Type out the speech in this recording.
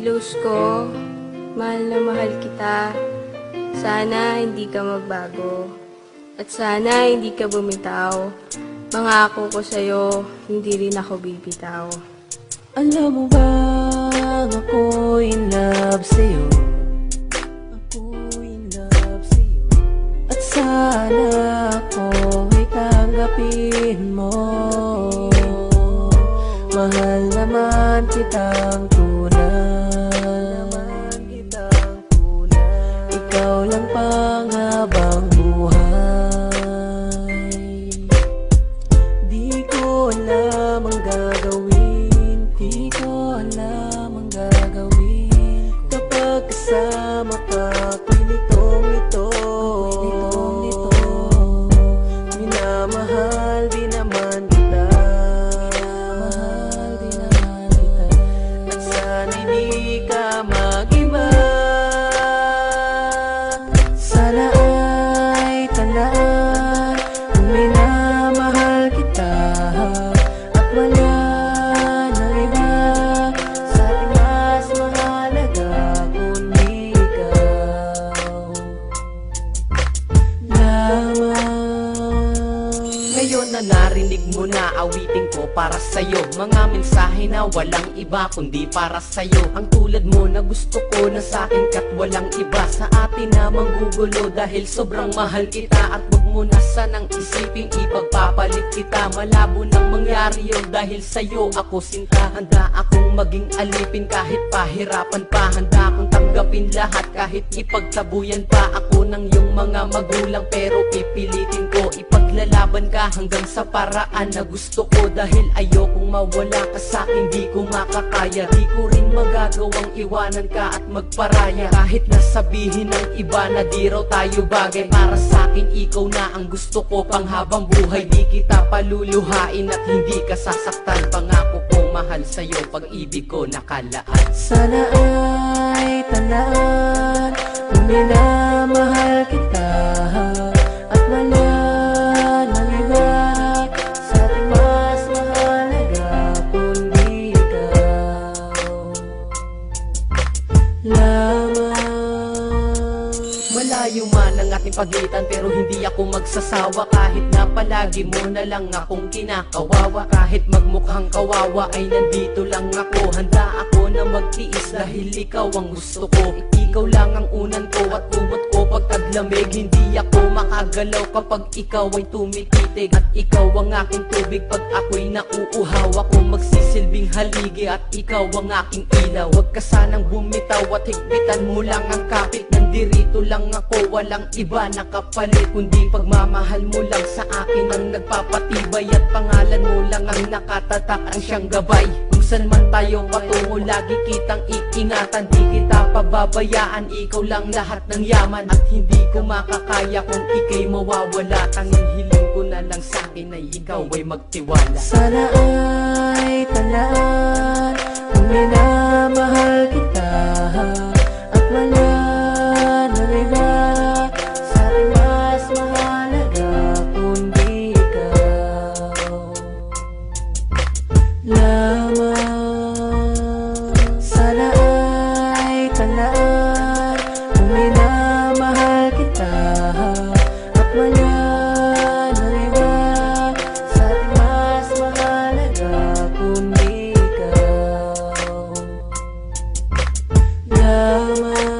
Rose ko, mahal na mahal kita. Sana hindi ka magbago. At sana hindi ka bumitaw. Mangako ko sa'yo, hindi rin ako bibitaw. Alam mo ba, ako in love sa'yo. Ako in love sa'yo. At sana ako ay tanggapin mo. Mahal naman kitang tunay. Ikaw lang panghabang buhay. Di ko alam ang gagawin. Di ko alam ang gagawin kapag kasama ka. Ako'y litong-lito. Minamahal di naman kita. At sana'y di ka mag-iba. Sana ay tandaan kung minamahal kita. At wala nang iba sa ating mas mahalaga kundi ikaw lamang. Ngayon na narinig mo na awitin ko para sa'yo. Mga mensahe na walang iba kundi para sa'yo. Ang tulad mo na gusto ko na sa'kin kat walang iba. Sa atin na manggugulo dahil sobrang mahal kita. At wag mo na sanang isiping ipagpapalit kita. Malabo nang mangyari yun dahil sa'yo ako sinta. Handa akong maging alipin kahit pahirapan pa. Handa akong tanggapin lahat kahit ipagtabuyan pa ako ng iyong mga magulang. Pero pipilitin ko ipaglalaban ka hanggang sa paraan na gusto ko. Dahil ayokong mawala ka sa'kin, di ko makakaya. Di ko rin magagawang iwanan ka at magparaya. Kahit nasabihin ng iba na di raw tayo bagay, para sa'kin ikaw na ang gusto ko panghabang buhay. Di kita paluluhain at hindi ka sasaktan. Pangako ko mahal sa'yo, pag-ibig ko nakalaan. Sana ay tandaan kung minamahal kita. At wala nang iba sa ating mas mahalaga kundi ikaw lamang. Malayo man ang ating pagitan pero hindi ako magsasawa. Kahit na palagi mo na lang akong kinakawawa. Kahit magmukhang kawawa ay nandito lang ako. Handa ako na magtiis dahil ikaw ang gusto ko. Ikaw lang ang unan ko at kumot ko pag taglamig. Hindi ako makagalaw kapag ikaw ay tumititig. At ikaw ang aking tubig pag ako'y nauuhaw. Ako magsisilbing haligi at ikaw ang aking ilaw. Huwag ka sanang bumitaw at higpitan mo lang ang kapit. Nandirito lang ako, walang iba nakapalit kundi pagmamahal mo lang sa akin ang nagpapatibay. At pangalan mo lang ang nakatatak, ang siyang gabay. Kung saan man tayo patungo, lagi kitang iingatan. Di kita pababayaan, ikaw lang lahat ng yaman. At hindi ko makakaya kung ika'y mawawala. Tanging hiling ko na lang sa'kin ay ikaw ay magtiwala. Sana ay tandaan kung minamahal kita. At wala nang iba sa ating mas mahalaga kundi ikaw lamang. Sana ay tandaan kung minamahal kita. At wala nang iba sa ating mas mahalaga kundi ikaw lamang.